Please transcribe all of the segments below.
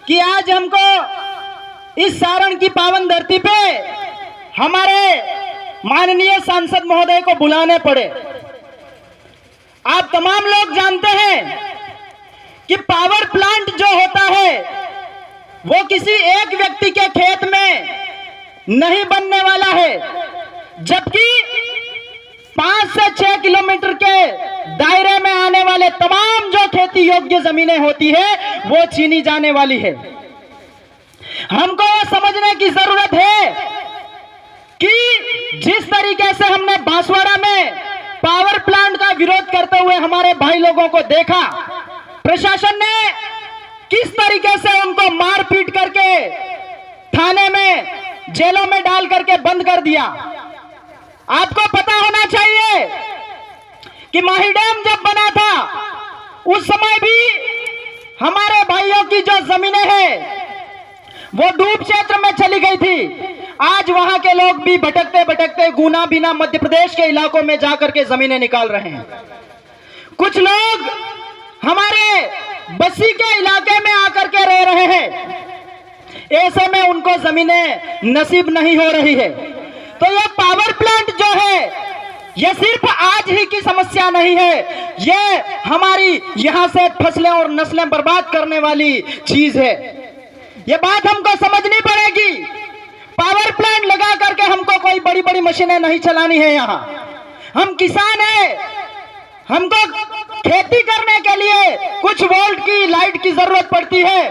कि आज हमको इस सारण की पावन धरती पे हमारे माननीय सांसद महोदय को बुलाने पड़े। आप तमाम लोग जानते हैं कि पावर प्लांट जो होता है वो किसी एक व्यक्ति के खेत में नहीं बनने वाला है, जबकि 5 से 6 किलोमीटर के दायरे में आने वाले तमाम जो खेती योग्य जमीनें होती है वो छीनी जाने वाली है। हमको यह समझने की जरूरत है कि जिस तरीके से हमने बांसवाड़ा में पावर प्लांट का विरोध करते हुए हमारे भाई लोगों को देखा, प्रशासन ने किस तरीके से उनको मार पीट करके थाने में, जेलों में डाल करके बंद कर दिया। आपको पता होना चाहिए कि माही डैम जब बना था उस समय भी हमारे भाइयों की जो जमीनें हैं वो डूब क्षेत्र में चली गई थी। आज वहां के लोग भी भटकते भटकते गुना बिना मध्य प्रदेश के इलाकों में जाकर के जमीनें निकाल रहे हैं। कुछ लोग हमारे बस्सी के इलाके में आकर के रह रहे हैं, ऐसे में उनको जमीनें नसीब नहीं हो रही है। तो यह पावर प्लांट जो है यह सिर्फ आज ही की समस्या नहीं है, यह हमारी यहां से फसलें और नस्लें बर्बाद करने वाली चीज है। यह बात हमको समझनी पड़ेगी। पावर प्लांट लगा करके हमको कोई बड़ी बड़ी मशीनें नहीं चलानी है। यहाँ हम किसान हैं, हमको खेती करने के लिए कुछ वोल्ट की लाइट की जरूरत पड़ती है,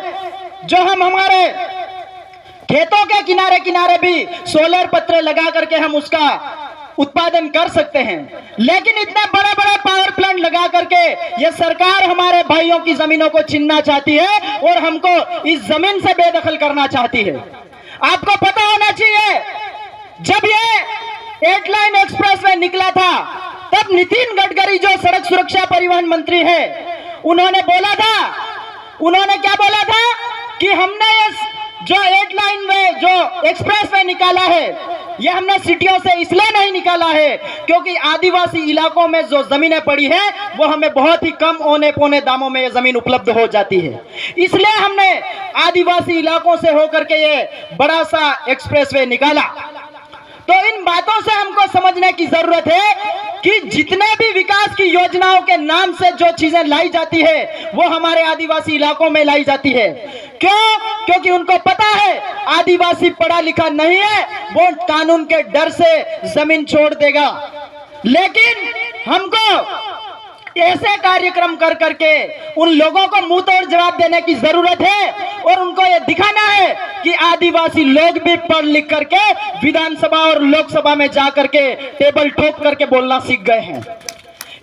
जो हम हमारे खेतों के किनारे किनारे भी सोलर पत्रे लगा करके हम उसका उत्पादन कर सकते हैं। लेकिन इतने बड़े बड़े पावर प्लांट लगा करके ये सरकार हमारे भाइयों की जमीनों को छीनना चाहती है और हमको इस जमीन से बेदखल करना चाहती है। आपको पता होना चाहिए, जब ये 8 लाइन एक्सप्रेस वे निकला था तब नितिन गडकरी जो सड़क सुरक्षा परिवहन मंत्री है, उन्होंने क्या बोला था कि हमने जो 8 लाइन में जो एक्सप्रेस वे निकाला है यह हमने सिटियों से इसलिए नहीं निकाला है क्योंकि आदिवासी इलाकों में जो जमीनें पड़ी है वो हमें बहुत ही कम औने पौने दामों में ये जमीन उपलब्ध हो जाती है, इसलिए हमने आदिवासी इलाकों से होकर के ये बड़ा सा एक्सप्रेसवे निकाला। तो इन बातों से हमको समझने की जरूरत है कि जितने भी विकास की योजनाओं के नाम से जो चीजें लाई जाती है वो हमारे आदिवासी इलाकों में लाई जाती है। क्यों? क्योंकि उनको पता है आदिवासी पढ़ा लिखा नहीं है, वो कानून के डर से जमीन छोड़ देगा। लेकिन हमको ऐसे कार्यक्रम कर करके उन लोगों को मुंह तोड़ जवाब देने की जरूरत है और उनको ये दिखाना है कि आदिवासी लोग भी पढ़ लिख करके विधानसभा और लोकसभा में जा करके टेबल ठोक करके बोलना सीख गए हैं।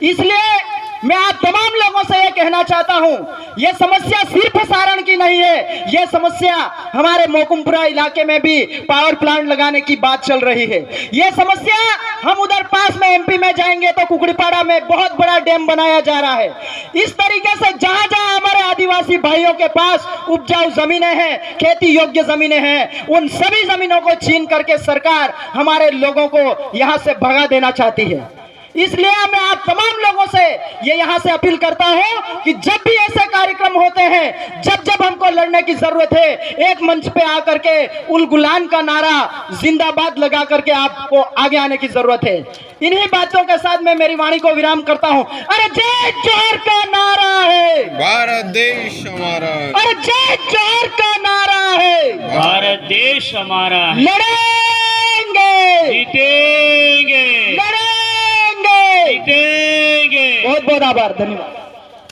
इसलिए मैं आप तमाम लोगों से यह कहना चाहता हूं, यह समस्या सिर्फ सारण की नहीं है, यह समस्या हमारे मोकुमपुरा इलाके में भी पावर प्लांट लगाने की बात चल रही है। यह समस्या हम उधर पास में एमपी में जाएंगे तो कुकड़ीपाड़ा में बहुत बड़ा डैम बनाया जा रहा है। इस तरीके से जहां जहां हमारे आदिवासी भाइयों के पास उपजाऊ जमीनें हैं, खेती योग्य जमीनें हैं, उन सभी जमीनों को छीन करके सरकार हमारे लोगों को यहां से भगा देना चाहती है। इसलिए मैं आप तमाम लोगों से ये यहाँ से अपील करता हूं कि जब भी ऐसे कार्यक्रम होते हैं, जब हमको लड़ने की जरूरत है, एक मंच पे आकर के उल गुलान का नारा जिंदाबाद लगा करके आपको आगे आने की जरूरत है। इन्हीं बातों के साथ मैं मेरी वाणी को विराम करता हूं। अरे जय जोहर का नारा है, भारत देश हमारा। अरे जय जोहर का नारा है, भारत देश हमारा। लड़ेंगे, जीतेंगे, लड़ेंगे, जीतेंगे। बहुत बहुत आभार, धन्यवाद।